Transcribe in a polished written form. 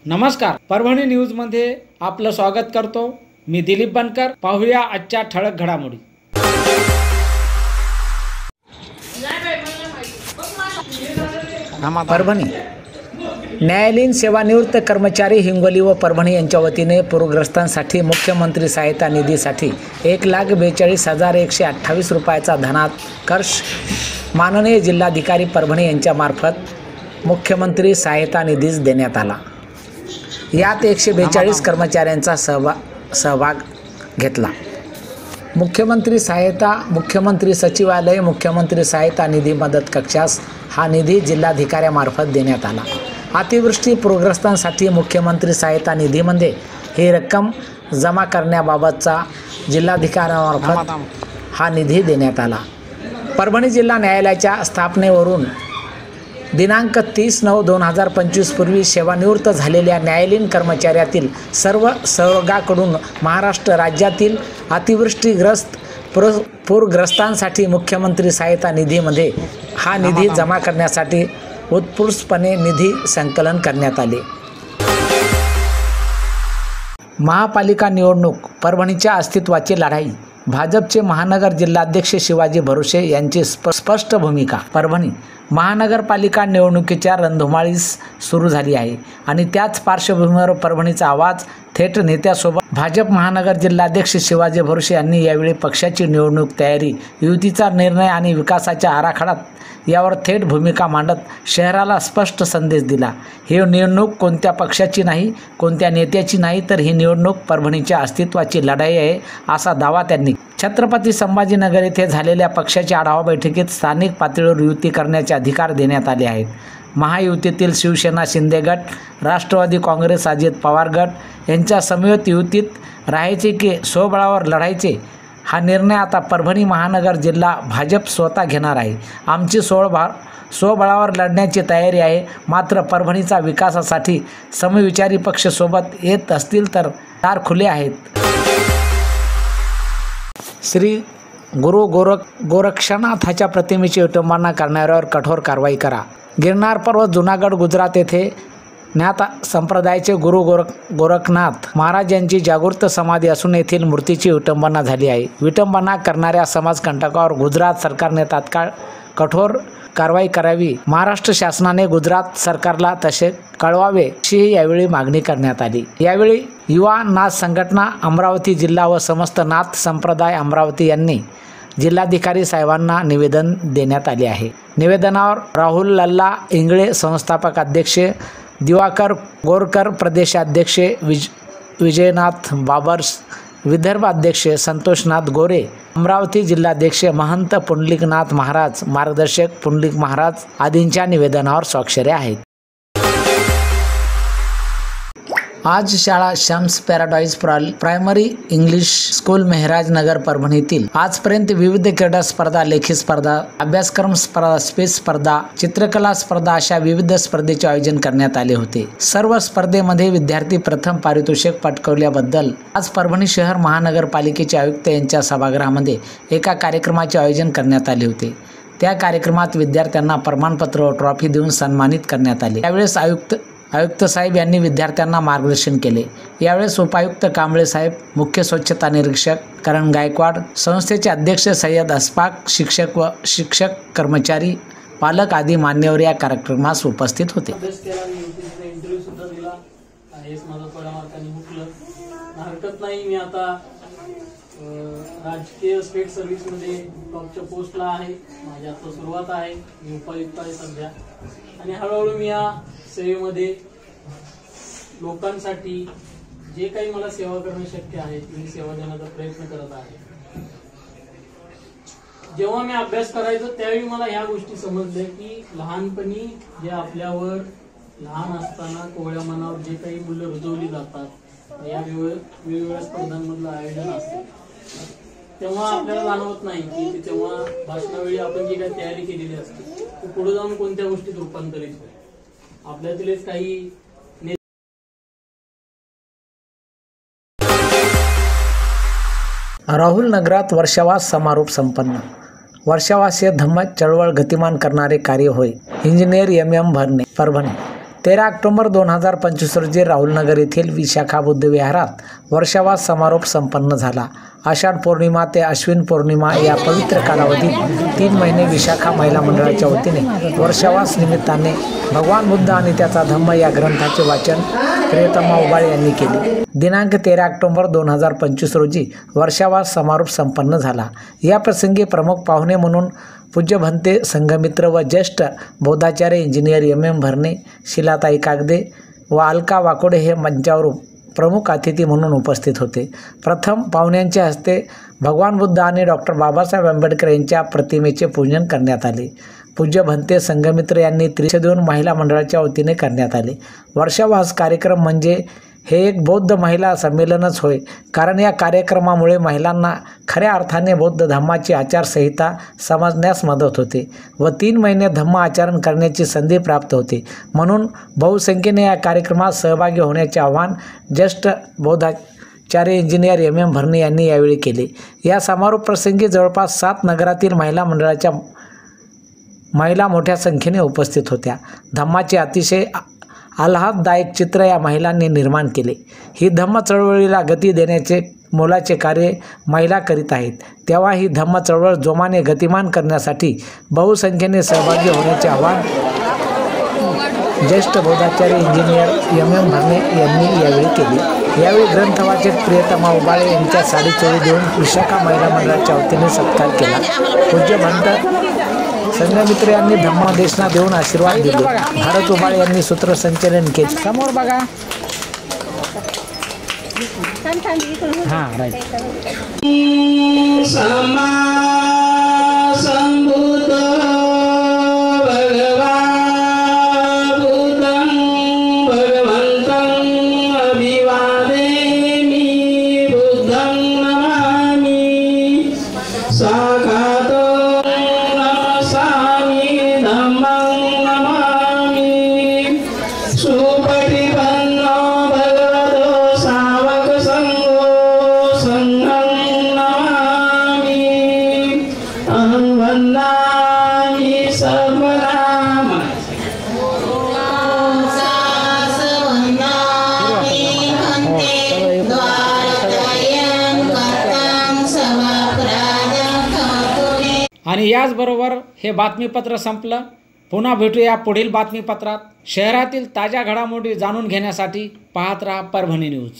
नमस्कार, परभणी न्यूजमध्ये आपलं स्वागत करतो। मी दिलीप बनकर। पाहूया आजच्या ठळक घडामोडी। परभणी न्यायालयीन सेवानिवृत्त कर्मचारी हिंगोली व परभणी यांच्या वतीने पूरग्रस्तांसाठी मुख्यमंत्री सहायता निधीसाठी 1,42,128 रुपयाचा धनाकर्ष माननीय जिल्हाधिकारी परभणी यांच्यामार्फत मुख्यमंत्री सहायता निधीस देण्यात आला। यात 142 कर्मचाऱ्यांचा सहभाग घेतला। मुख्यमंत्री सहायता, मुख्यमंत्री सचिवालय, मुख्यमंत्री सहायता निधी मदत कक्षास हा निधी जिल्हाधिकाऱ्यामार्फत देण्यात आला। अतिवृष्टी पूरग्रस्तांसाठी मुख्यमंत्री सहायता निधीमध्ये ही रक्कम जमा करण्याबाबतचा जिल्हाधिकाऱ्यामार्फत हा निधी देण्यात आला। परभणी जिल्हा न्यायालयाच्या स्थापनेवरून दिनांक 30/9/2025 पूर्वी सेवानिवृत्त झालेल्या न्यायालयीन कर्मचाऱ्यातील सर्व संवर्गाकडून महाराष्ट्र राज्यातील अतिवृष्टीग्रस्त पूरग्रस्तांसाठी मुख्यमंत्री सहायता निधीमध्ये हा निधी जमा करण्यासाठी उत्स्फूर्तपणे निधी संकलन करण्यात आले। महापालिका निवडणूक, परभणीच्या अस्तित्वाची लढाई, भाजपचे महानगर जिल्हाध्यक्ष शिवाजी भरोसे यांची स्पष्ट भूमिका। परभणी महानगरपालिका निवडणुकीच्या रणधुमाळीस सुरू झाली आहे आणि त्याच पार्श्वभूमीवर परभणीचा आवाज थेट नेत्यासोबत भाजप महानगर जिल्हाध्यक्ष शिवाजी भरोसे यांनी यावेळी पक्षाची निवडणूक तयारी, युतीचा निर्णय आणि विकासाच्या आराखड्यात यावर थेट भूमिका मांडत शहराला स्पष्ट संदेश दिला। ही निवडणूक कोणत्या पक्षाची नाही, कोणत्या नेत्याची नाही, तर ही निवडणूक परभणीच्या अस्तित्वाची लढाई आहे, असा दावा त्यांनी छत्रपती संभाजीनगर येथे झालेल्या पक्षाच्या आढावा बैठकीत स्थानिक पातळीवर युती करण्याचे अधिकार देण्यात आले आहेत। महायुतीतील शिवसेना शिंदे गट, राष्ट्रवादी काँग्रेस अजित पवार गट यांच्या समवेत युतीत राहायचे की स्वबळावर लढायचे, हा निर्णय आता परभणी महानगर जिल्हा भाजप स्वतः घेणार आहे। आमची स्वबळावर लढण्याची तयारी आहे, मात्र परभणीचा विकासासाठी समविचारी पक्ष सोबत येत असतील तर दार खुले आहेत। श्री गुरु गोरक्षनाथाच्या प्रतिमेची विटंबना करणाऱ्यावर कठोर कारवाई करा। गिरनार पर्वत जुनागड गुजरात येथे ज्ञात संप्रदायाचे गुरु गोरखनाथ महाराज यांची जागृत समाधी असून येथील मूर्तीची विटंबना झाली आहे। विटंबना करणाऱ्या समाजकंटकावर गुजरात सरकारने तात्काळ कठोर कारवाई करावी, महाराष्ट्र शासनाने गुजरात सरकारला तसे कळवावे, अशी यावेळी मागणी करण्यात आली। यावेळी युवा नाथ संघटना अमरावती जिल्हा व समस्त नाथ संप्रदाय अमरावती यांनी जिल्हाधिकारी साहेबांना निवेदन देण्यात आले आहे। निवेदनावर राहुल लल्ला इंगळे संस्थापक अध्यक्ष, दिवाकर गोरकर प्रदेशाध्यक्ष, विजयनाथ बाबर्स विदर्भ अध्यक्ष, संतोषनाथ गोरे अमरावती जिल्हाध्यक्ष, महंत पुंडलिकनाथ महाराज मार्गदर्शक पुंडलिक महाराज आदींच्या निवेदनावर स्वाक्षऱ्या आहेत। आज शाळा Shams paradise primary English school Mehraj Nagar परभणीतील आजपर्यंत विविध क्रीडा स्पर्धा, लेखी स्पर्धा, अभ्यासक्रम स्पर्धा, स्पेस स्पर्धा, चित्रकला स्पर्धा अशा विविध स्पर्धेचे आयोजन करण्यात आले होते। सर्व स्पर्धेमध्ये विद्यार्थी प्रथम पारितोषिक पटकावल्याबद्दल आज परभणी शहर महानगरपालिकेचे आयुक्त यांच्या सभागृहामध्ये एका कार्यक्रमाचे आयोजन करण्यात आले होते। त्या कार्यक्रमात विद्यार्थ्यांना प्रमाणपत्र व ट्रॉफी देऊन सन्मानित करण्यात आले। त्यावेळेस आयुक्त साहेब यांनी विद्यार्थ्यांना मार्गदर्शन केले। यावेळेस उपायुक्त कांबळे साहेब, मुख्य स्वच्छता निरीक्षक करण गायकवाड, संस्थेचे अध्यक्ष सय्यद अस्फाक, शिक्षक कर्मचारी, पालक आदी मान्यवर या कार्यक्रमास उपस्थित होते। मी आता राजकीय स्टेट सर्व्हिसमध्ये टॉपच्या पोस्टला आहे। माझी आता सुरुवात आहे, मी उपायुक्त आहे सध्या, आणि हळूहळू मी या सेवेमध्ये लोकांसाठी जे काही मला सेवा करणे शक्य आहे ती सेवा देण्याचा प्रयत्न करत आहे। जेव्हा मी अभ्यास करायचो त्यावेळी मला ह्या गोष्टी समजल्या की लहानपणी जे आपल्यावर लहान असताना कोवळ्या मनावर जे काही मूल्य रुजवली जातात, या वेगवेगळ्या स्पर्धांमधलं आयोजन असतं, तेव्हा आपल्याला जाणवत नाही की तेव्हा भाषणावेळी आपण जी काही तयारी केलेली असते ती पुढे जाऊन कोणत्या गोष्टीत रूपांतरित होईल। आपल्यातीलच काही राहुल नगरात वर्षावास समारोप संपन्न। वर्षावास हे धम्म चळवळ गतिमान करणारे कार्य होय। इंजिनियर MM भरणे, परभणी। 13 ऑक्टोबर 2025 रोजी राहुलनगर येथील विशाखा बुद्ध विहारात वर्षावास समारोप संपन्न झाला. आषाढ पौर्णिमा ते अश्विन पौर्णिमा या पवित्र कालावधीत 3 महिने विशाखा महिला मंडळाच्या वतीने वर्षावास निमित्ताने भगवान बुद्ध आणि त्याचा धम्म या ग्रंथाचे वाचन प्रियतमा उबाळे यांनी केले. दिनांक 13 ऑक्टोबर 2025 रोजी वर्षावास समारोप संपन्न झाला. या प्रसंगी प्रमुख पाहुणे म्हणून पूज्य भंते संघमित्र व ज्येष्ठ बौद्धाचार्य इंजिनियर MM भरणे, शिलाताई कागदे व अलका वाकोडे हे मंचावर प्रमुख अतिथी म्हणून उपस्थित होते. प्रथम पाहुण्यांच्या हस्ते भगवान बुद्ध आणि डॉक्टर बाबासाहेब आंबेडकर यांच्या प्रतिमेचे पूजन करण्यात आले. पूज्य भंते संघमित्र यांनी त्रिशे देऊन महिला मंडळाच्या वतीने करण्यात आले. वर्षावास कार्यक्रम म्हणजे हे एक बौद्ध महिला संमेलनच होय, कारण या कार्यक्रमामुळे महिलांना खऱ्या अर्थाने बौद्ध धम्माची आचारसंहिता समजण्यास मदत होते व 3 महिने धम्म आचरण करण्याची संधी प्राप्त होते. म्हणून बहुसंख्येने या कार्यक्रमात सहभागी होण्याचे आवाहन ज्येष्ठ बौद्धाचार्य इंजिनियर MM भरणे यांनी यावेळी केले. या समारोप प्रसंगी जवळपास 7 नगरातील महिला मंडळाच्या महिला मोठ्या संख्येने उपस्थित होत्या. धम्माचे अतिशय आल्हाददायक चित्र या महिलांनी निर्माण केले. ही धम्म चळवळीला गती देण्याचे मोलाचे कार्य महिला करीत आहेत. तेव्हा ही धम्म चळवळ जोमाने गतिमान करण्यासाठी बहुसंख्येने सहभागी होण्याचे आवाहन ज्येष्ठ बौद्धाचार्य इंजिनियर MM भरणे यांनी यावेळी केले. यावेळी ग्रंथवाचक प्रियतमा उबाळे यांच्या साडीचोळी देऊन विशाखा महिला मंडळाच्या वतीने सत्कार केला. पूज्य भंत संघमित्र यांनी धम्मदेशना देऊन आशीर्वाद दिले. भारत उबाळे यांनी सूत्रसंचलन केले. समोर बघा. हां राईट. आणि याचबरोबर हे बातमीपत्र संपलं. पुन्हा भेटूया पुढील बातमीपत्रात. शहरातील ताज्या घडामोडी जाणून घेण्यासाठी पाहत रहा परभणी न्यूज.